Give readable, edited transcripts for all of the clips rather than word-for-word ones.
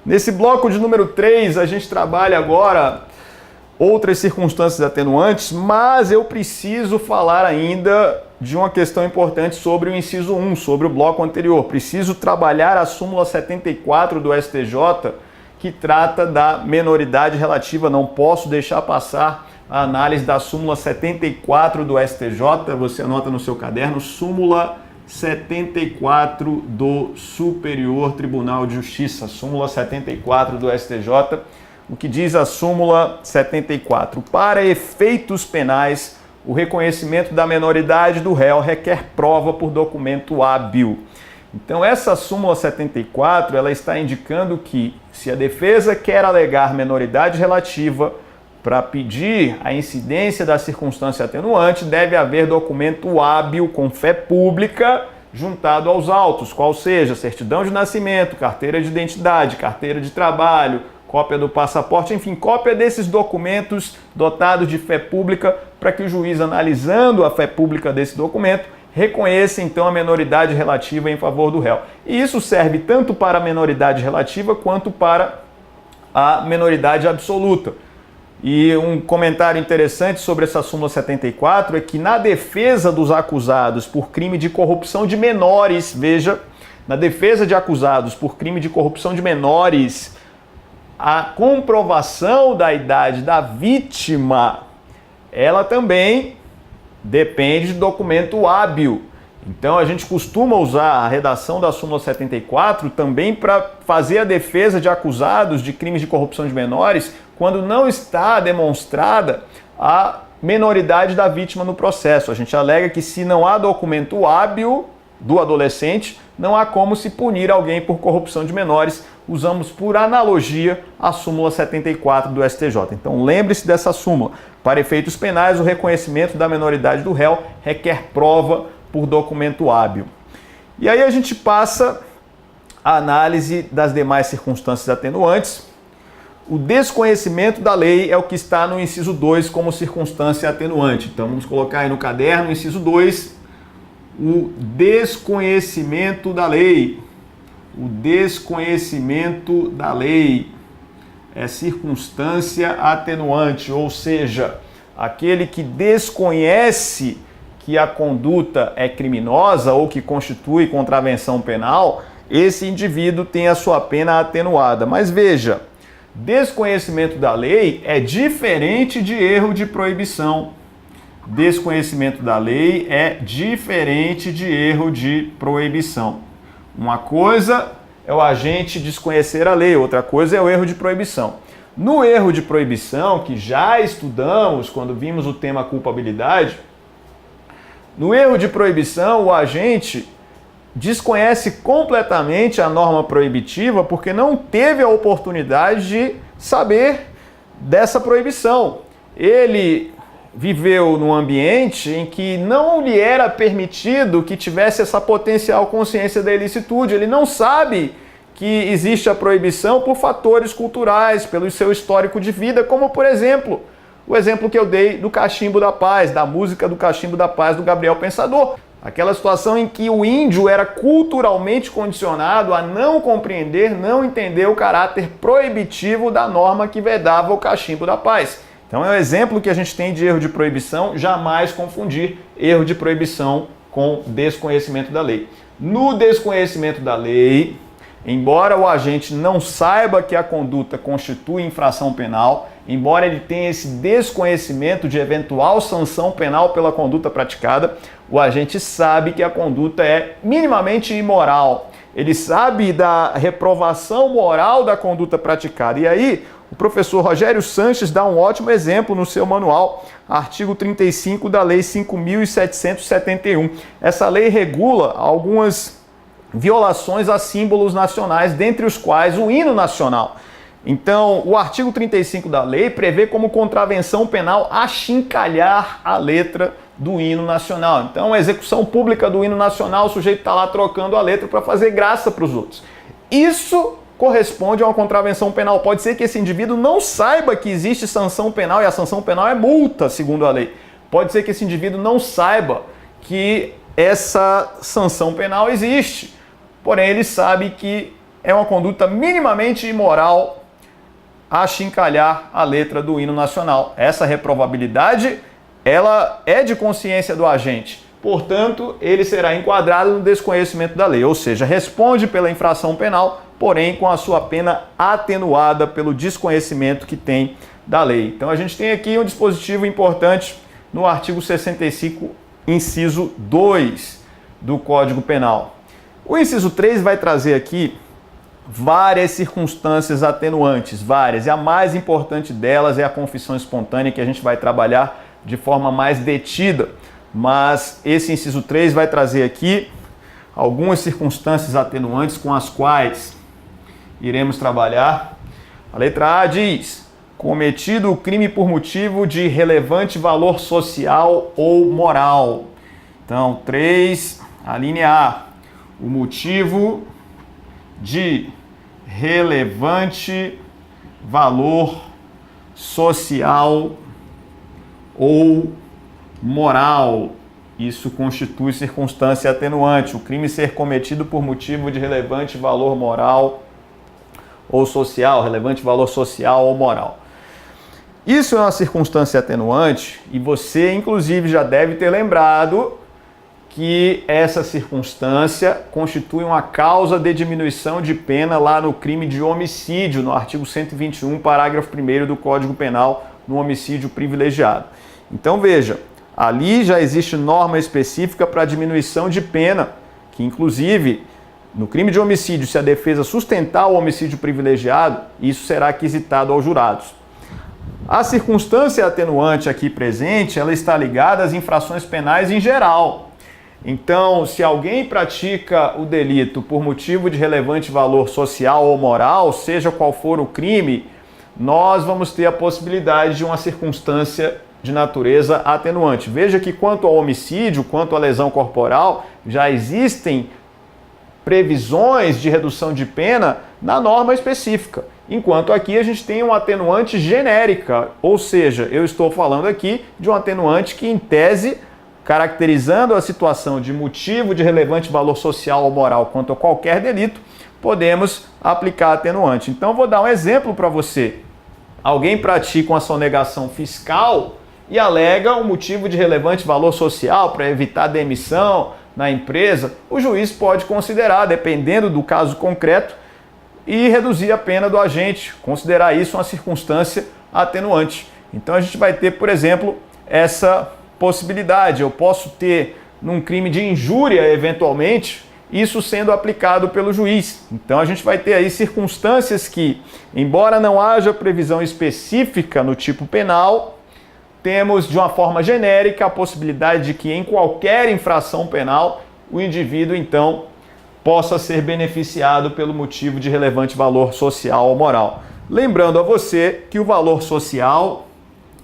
Nesse bloco de número 3, a gente trabalha agora outras circunstâncias atenuantes, mas eu preciso falar ainda de uma questão importante sobre o inciso 1, sobre o bloco anterior. Preciso trabalhar a súmula 74 do STJ, que trata da menoridade relativa. Não posso deixar passar a análise da súmula 74 do STJ. Você anota no seu caderno, súmula 74 do Superior Tribunal de Justiça, súmula 74 do STJ. O que diz a súmula 74? Para efeitos penais, o reconhecimento da menoridade do réu requer prova por documento hábil. Então, essa súmula 74, ela está indicando que, se a defesa quer alegar menoridade relativa para pedir a incidência da circunstância atenuante, deve haver documento hábil com fé pública juntado aos autos, qual seja certidão de nascimento, carteira de identidade, carteira de trabalho, cópia do passaporte, enfim, cópia desses documentos dotados de fé pública, para que o juiz, analisando a fé pública desse documento, reconheça então a menoridade relativa em favor do réu. E isso serve tanto para a menoridade relativa quanto para a menoridade absoluta. E um comentário interessante sobre essa súmula 74 é que, na defesa dos acusados por crime de corrupção de menores, veja, na defesa de acusados por crime de corrupção de menores, a comprovação da idade da vítima, ela também depende de documento hábil. Então, a gente costuma usar a redação da súmula 74 também para fazer a defesa de acusados de crimes de corrupção de menores quando não está demonstrada a menoridade da vítima no processo. A gente alega que, se não há documento hábil do adolescente, não há como se punir alguém por corrupção de menores. Usamos por analogia a súmula 74 do STJ. Então, lembre-se dessa súmula. Para efeitos penais, o reconhecimento da menoridade do réu requer prova por documento hábil. E aí a gente passa a análise das demais circunstâncias atenuantes. O desconhecimento da lei é o que está no inciso 2 como circunstância atenuante. Então, vamos colocar aí no caderno, inciso 2, o desconhecimento da lei. O desconhecimento da lei é circunstância atenuante, ou seja, aquele que desconhece que a conduta é criminosa ou que constitui contravenção penal, esse indivíduo tem a sua pena atenuada. Mas veja, desconhecimento da lei é diferente de erro de proibição. Desconhecimento da lei é diferente de erro de proibição. Uma coisa é o agente desconhecer a lei, outra coisa é o erro de proibição. No erro de proibição, que já estudamos quando vimos o tema culpabilidade, no erro de proibição, o agente desconhece completamente a norma proibitiva porque não teve a oportunidade de saber dessa proibição. Ele viveu num ambiente em que não lhe era permitido que tivesse essa potencial consciência da ilicitude. Ele não sabe que existe a proibição por fatores culturais, pelo seu histórico de vida, como, por exemplo, o exemplo que eu dei do Cachimbo da Paz, da música do Cachimbo da Paz do Gabriel Pensador. Aquela situação em que o índio era culturalmente condicionado a não compreender, não entender o caráter proibitivo da norma que vedava o Cachimbo da Paz. Então é um exemplo que a gente tem de erro de proibição, jamais confundir erro de proibição com desconhecimento da lei. No desconhecimento da lei, embora o agente não saiba que a conduta constitui infração penal, embora ele tenha esse desconhecimento de eventual sanção penal pela conduta praticada, o agente sabe que a conduta é minimamente imoral. Ele sabe da reprovação moral da conduta praticada. E aí, o professor Rogério Sanches dá um ótimo exemplo no seu manual, artigo 35 da Lei 5.771. Essa lei regula algumas violações a símbolos nacionais, dentre os quais o hino nacional. Então, o artigo 35 da lei prevê como contravenção penal achincalhar a letra do hino nacional. Então, a execução pública do hino nacional, o sujeito está lá trocando a letra para fazer graça para os outros. Isso corresponde a uma contravenção penal. Pode ser que esse indivíduo não saiba que existe sanção penal, e a sanção penal é multa, segundo a lei. Pode ser que esse indivíduo não saiba que essa sanção penal existe. Porém, ele sabe que é uma conduta minimamente imoral achincalhar a letra do hino nacional. Essa reprovabilidade, ela é de consciência do agente. Portanto, ele será enquadrado no desconhecimento da lei, ou seja, responde pela infração penal, porém com a sua pena atenuada pelo desconhecimento que tem da lei. Então a gente tem aqui um dispositivo importante no artigo 65, inciso 2 do Código Penal. O inciso 3 vai trazer aqui várias circunstâncias atenuantes, várias, e a mais importante delas é a confissão espontânea, que a gente vai trabalhar de forma mais detida, mas esse inciso 3 vai trazer aqui algumas circunstâncias atenuantes com as quais iremos trabalhar. A letra A diz: cometido o crime por motivo de relevante valor social ou moral. Então, 3, a linha A, o motivo de relevante valor social ou moral. Isso constitui circunstância atenuante. O crime ser cometido por motivo de relevante valor moral ou social, relevante valor social ou moral. Isso é uma circunstância atenuante e você, inclusive, já deve ter lembrado que essa circunstância constitui uma causa de diminuição de pena lá no crime de homicídio, no artigo 121, parágrafo 1º do Código Penal, no homicídio privilegiado. Então veja, ali já existe norma específica para diminuição de pena, que inclusive no crime de homicídio, se a defesa sustentar o homicídio privilegiado, isso será aquisitado aos jurados. A circunstância atenuante aqui presente, ela está ligada às infrações penais em geral. Então, se alguém pratica o delito por motivo de relevante valor social ou moral, seja qual for o crime, nós vamos ter a possibilidade de uma circunstância de natureza atenuante. Veja que quanto ao homicídio, quanto à lesão corporal, já existem previsões de redução de pena na norma específica. Enquanto aqui a gente tem uma atenuante genérica, ou seja, eu estou falando aqui de um atenuante que, em tese, caracterizando a situação de motivo de relevante valor social ou moral quanto a qualquer delito, podemos aplicar atenuante. Então, vou dar um exemplo para você. Alguém pratica uma sonegação fiscal e alega um motivo de relevante valor social para evitar demissão na empresa. O juiz pode considerar, dependendo do caso concreto, e reduzir a pena do agente, considerar isso uma circunstância atenuante. Então, a gente vai ter, por exemplo, essa possibilidade. Eu posso ter, num crime de injúria, eventualmente, isso sendo aplicado pelo juiz. Então a gente vai ter aí circunstâncias que, embora não haja previsão específica no tipo penal, temos de uma forma genérica a possibilidade de que em qualquer infração penal o indivíduo então possa ser beneficiado pelo motivo de relevante valor social ou moral. Lembrando a você que o valor social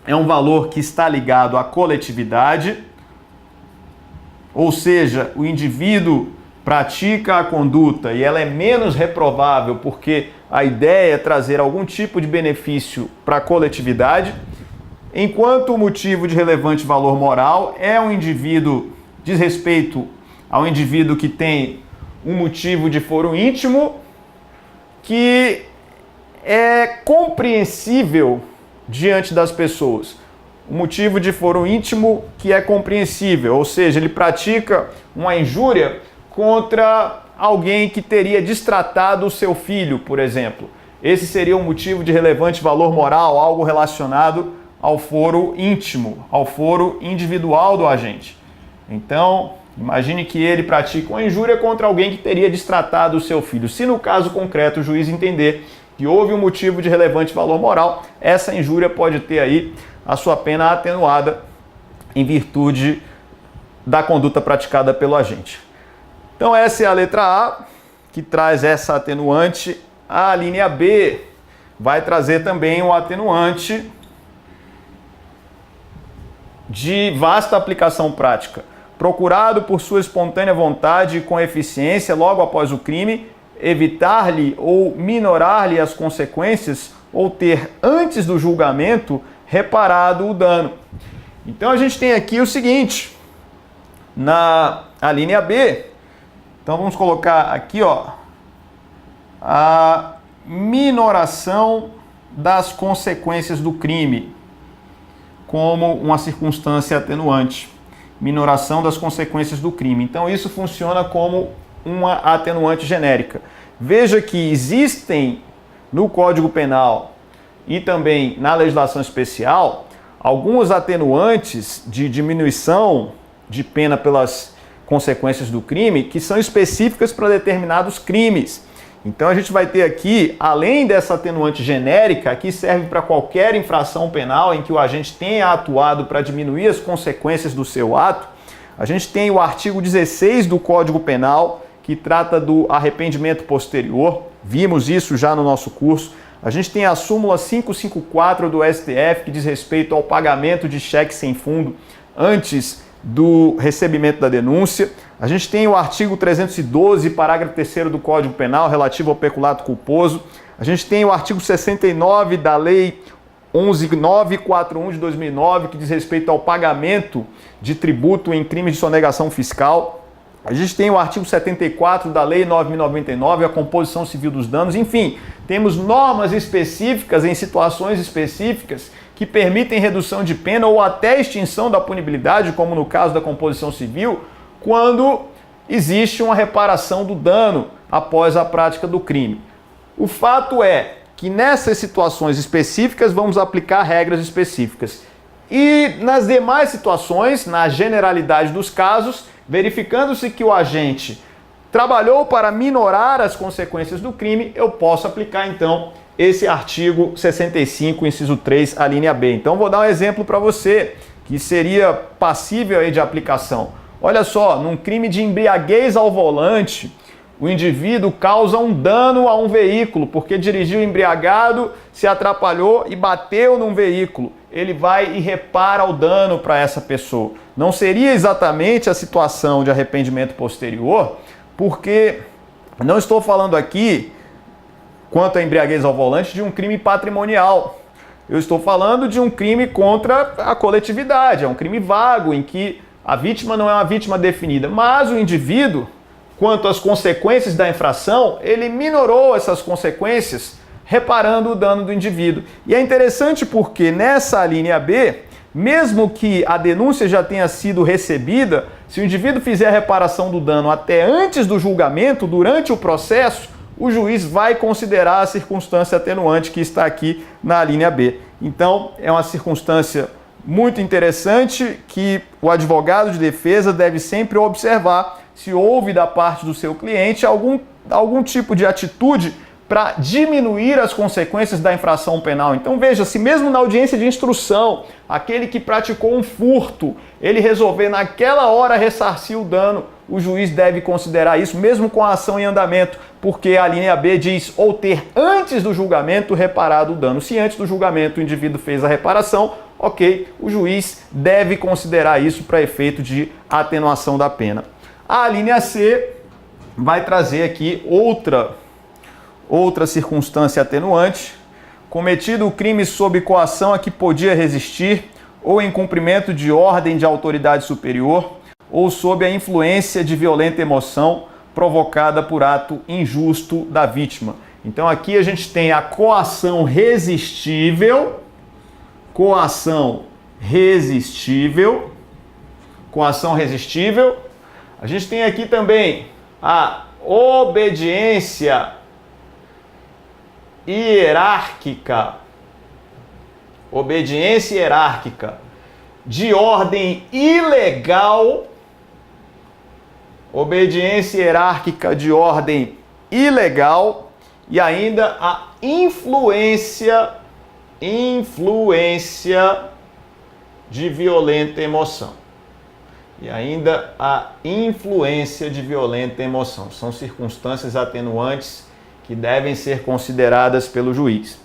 é um valor que está ligado à coletividade, ou seja, o indivíduo pratica a conduta e ela é menos reprovável porque a ideia é trazer algum tipo de benefício para a coletividade, enquanto o motivo de relevante valor moral é um indivíduo, diz respeito ao indivíduo que tem um motivo de foro íntimo que é compreensível diante das pessoas. O motivo de foro íntimo que é compreensível, ou seja, ele pratica uma injúria contra alguém que teria destratado o seu filho, por exemplo. Esse seria um motivo de relevante valor moral, algo relacionado ao foro íntimo, ao foro individual do agente. Então, imagine que ele pratica uma injúria contra alguém que teria destratado o seu filho. Se no caso concreto o juiz entender que houve um motivo de relevante valor moral, essa injúria pode ter aí a sua pena atenuada em virtude da conduta praticada pelo agente. Então essa é a letra A, que traz essa atenuante. A linha B vai trazer também um atenuante de vasta aplicação prática. Procurado por sua espontânea vontade e com eficiência logo após o crime, evitar-lhe ou minorar-lhe as consequências ou ter, antes do julgamento, reparado o dano. Então a gente tem aqui o seguinte, a linha B, então vamos colocar aqui, ó, a minoração das consequências do crime como uma circunstância atenuante. Minoração das consequências do crime. Então isso funciona como uma atenuante genérica. Veja que existem no Código Penal e também na legislação especial alguns atenuantes de diminuição de pena pelas consequências do crime que são específicas para determinados crimes. Então a gente vai ter aqui, além dessa atenuante genérica, que serve para qualquer infração penal em que o agente tenha atuado para diminuir as consequências do seu ato, a gente tem o artigo 16 do Código Penal, que trata do arrependimento posterior. Vimos isso já no nosso curso. A gente tem a súmula 554 do STF, que diz respeito ao pagamento de cheque sem fundo antes do recebimento da denúncia. A gente tem o artigo 312, parágrafo 3º do Código Penal, relativo ao peculato culposo. A gente tem o artigo 69 da Lei 11.941 de 2009, que diz respeito ao pagamento de tributo em crimes de sonegação fiscal. A gente tem o artigo 74 da Lei 9.099, a composição civil dos danos. Enfim, temos normas específicas em situações específicas que permitem redução de pena ou até extinção da punibilidade, como no caso da composição civil, quando existe uma reparação do dano após a prática do crime. O fato é que nessas situações específicas vamos aplicar regras específicas. E nas demais situações, na generalidade dos casos, verificando-se que o agente trabalhou para minorar as consequências do crime, eu posso aplicar então esse artigo 65, inciso 3, a linha B. Então vou dar um exemplo para você que seria passível aí de aplicação. Olha só, num crime de embriaguez ao volante, o indivíduo causa um dano a um veículo porque dirigiu embriagado, se atrapalhou e bateu num veículo. Ele vai e repara o dano para essa pessoa. Não seria exatamente a situação de arrependimento posterior, porque não estou falando aqui, quanto à embriaguez ao volante, de um crime patrimonial. Eu estou falando de um crime contra a coletividade, é um crime vago, em que a vítima não é uma vítima definida, mas o indivíduo, quanto às consequências da infração, ele minorou essas consequências reparando o dano do indivíduo. E é interessante porque nessa linha B, mesmo que a denúncia já tenha sido recebida, se o indivíduo fizer a reparação do dano até antes do julgamento, durante o processo, o juiz vai considerar a circunstância atenuante que está aqui na linha B. Então, é uma circunstância muito interessante que o advogado de defesa deve sempre observar se houve da parte do seu cliente algum tipo de atitude para diminuir as consequências da infração penal. Então veja, se mesmo na audiência de instrução, aquele que praticou um furto, ele resolver naquela hora ressarcir o dano, o juiz deve considerar isso, mesmo com a ação em andamento, porque a linha B diz ou ter antes do julgamento reparado o dano. Se antes do julgamento o indivíduo fez a reparação, ok, o juiz deve considerar isso para efeito de atenuação da pena. A linha C vai trazer aqui outra circunstância atenuante: cometido o crime sob coação a que podia resistir ou em cumprimento de ordem de autoridade superior ou sob a influência de violenta emoção provocada por ato injusto da vítima. Então aqui a gente tem a coação resistível, A gente tem aqui também a obediência hierárquica, de ordem ilegal, e ainda a influência de violenta emoção. São circunstâncias atenuantes que devem ser consideradas pelo juiz.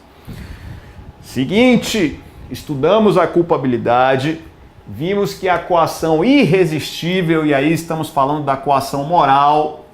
Seguinte, estudamos a culpabilidade, vimos que a coação irresistível, e aí estamos falando da coação moral,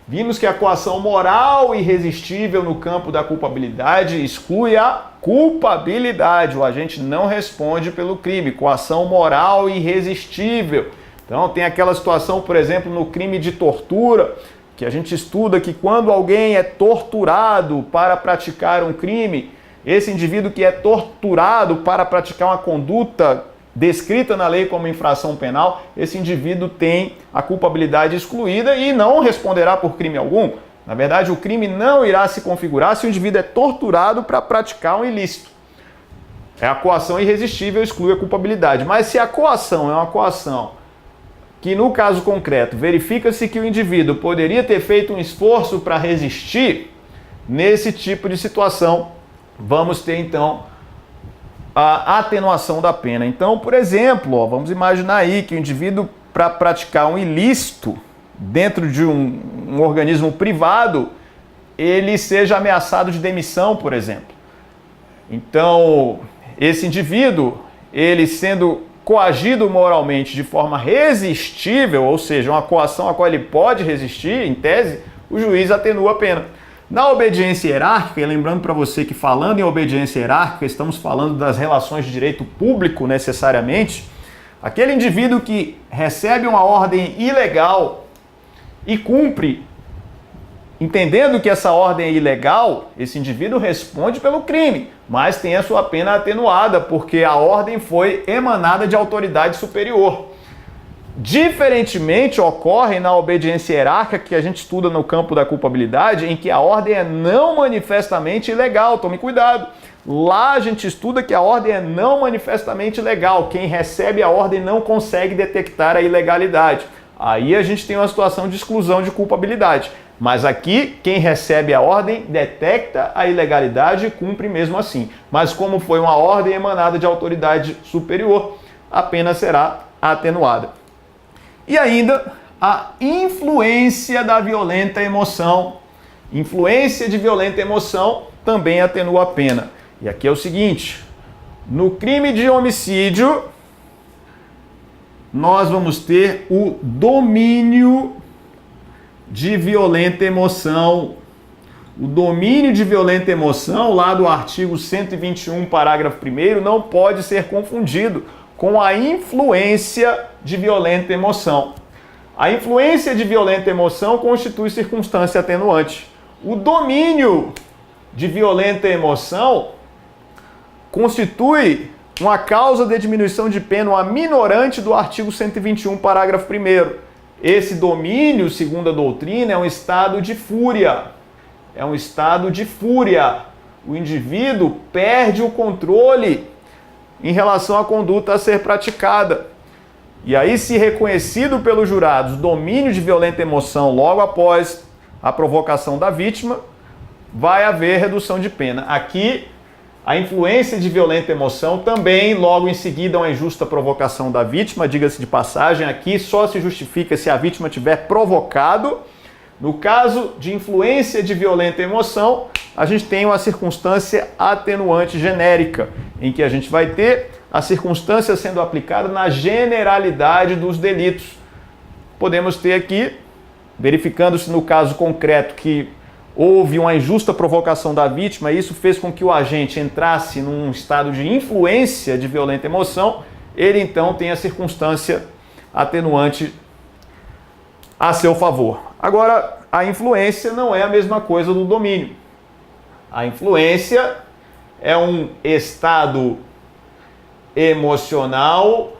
vimos que a coação moral irresistível no campo da culpabilidade exclui a culpabilidade, o agente não responde pelo crime, coação moral irresistível. Então tem aquela situação, por exemplo, no crime de tortura, que a gente estuda que quando alguém é torturado para praticar um crime, esse indivíduo que é torturado para praticar uma conduta descrita na lei como infração penal, esse indivíduo tem a culpabilidade excluída e não responderá por crime algum. Na verdade, o crime não irá se configurar se o indivíduo é torturado para praticar um ilícito. A coação irresistível exclui a culpabilidade. Mas se a coação é uma coação que, no caso concreto, verifica-se que o indivíduo poderia ter feito um esforço para resistir, nesse tipo de situação, vamos ter então a atenuação da pena. Então, por exemplo, vamos imaginar aí que o indivíduo, para praticar um ilícito dentro de um organismo privado, ele seja ameaçado de demissão, por exemplo. Então, esse indivíduo, ele sendo coagido moralmente de forma resistível, ou seja, uma coação a qual ele pode resistir, em tese, o juiz atenua a pena. Na obediência hierárquica, e lembrando para você que falando em obediência hierárquica, estamos falando das relações de direito público necessariamente, aquele indivíduo que recebe uma ordem ilegal e cumpre, entendendo que essa ordem é ilegal, esse indivíduo responde pelo crime, mas tem a sua pena atenuada, porque a ordem foi emanada de autoridade superior. Diferentemente ocorre na obediência hierárquica, que a gente estuda no campo da culpabilidade, em que a ordem é não manifestamente ilegal. Tome cuidado. Lá a gente estuda que a ordem é não manifestamente ilegal. Quem recebe a ordem não consegue detectar a ilegalidade. Aí a gente tem uma situação de exclusão de culpabilidade. Mas aqui, quem recebe a ordem detecta a ilegalidade e cumpre mesmo assim. Mas como foi uma ordem emanada de autoridade superior, a pena será atenuada. E ainda a influência da violenta emoção. Influência de violenta emoção também atenua a pena. E aqui é o seguinte, no crime de homicídio, nós vamos ter o domínio de violenta emoção. O domínio de violenta emoção, lá do artigo 121, parágrafo 1º, não pode ser confundido com a influência de violenta emoção. A influência de violenta emoção constitui circunstância atenuante. O domínio de violenta emoção constitui uma causa de diminuição de pena, uma minorante do artigo 121, parágrafo 1º. Esse domínio, segundo a doutrina, é um estado de fúria. É um estado de fúria. O indivíduo perde o controle em relação à conduta a ser praticada. E aí, se reconhecido pelos jurados domínio de violenta emoção logo após a provocação da vítima, vai haver redução de pena. Aqui, a influência de violenta emoção também, logo em seguida, uma injusta provocação da vítima, diga-se de passagem, aqui só se justifica se a vítima tiver provocado. No caso de influência de violenta emoção, a gente tem uma circunstância atenuante genérica, em que a gente vai ter a circunstância sendo aplicada na generalidade dos delitos. Podemos ter aqui, verificando-se no caso concreto que houve uma injusta provocação da vítima, e isso fez com que o agente entrasse num estado de influência de violenta emoção, ele então tem a circunstância atenuante a seu favor. Agora, a influência não é a mesma coisa do domínio. A influência é um estado emocional,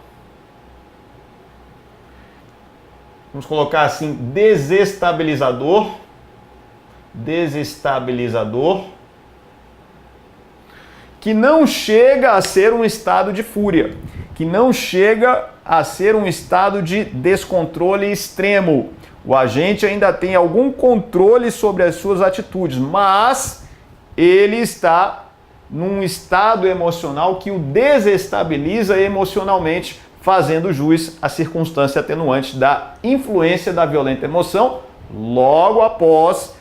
vamos colocar assim, desestabilizador, que não chega a ser um estado de fúria, que não chega a ser um estado de descontrole extremo. O agente ainda tem algum controle sobre as suas atitudes, mas ele está num estado emocional que o desestabiliza emocionalmente, fazendo jus à circunstância atenuante da influência da violenta emoção logo após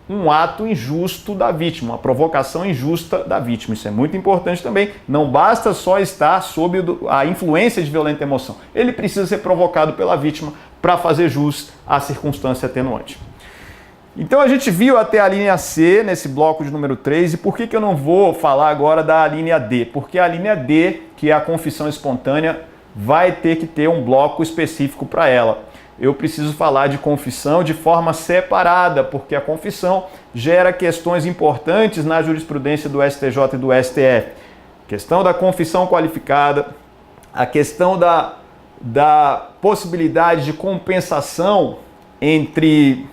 um ato injusto da vítima, uma provocação injusta da vítima. Isso é muito importante também. Não basta só estar sob a influência de violenta emoção. Ele precisa ser provocado pela vítima para fazer jus à circunstância atenuante. Então a gente viu até a linha C nesse bloco de número 3, e por que eu não vou falar agora da linha D? Porque a linha D, que é a confissão espontânea, vai ter que ter um bloco específico para ela. eu preciso falar de confissão de forma separada, porque a confissão gera questões importantes na jurisprudência do STJ e do STF. Questão da confissão qualificada, a questão da possibilidade de compensação entre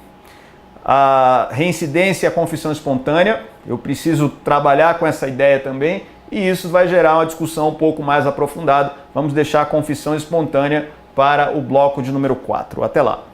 a reincidência e a confissão espontânea. Eu preciso trabalhar com essa ideia também, e isso vai gerar uma discussão um pouco mais aprofundada. Vamos deixar a confissão espontânea para o bloco de número 4. Até lá!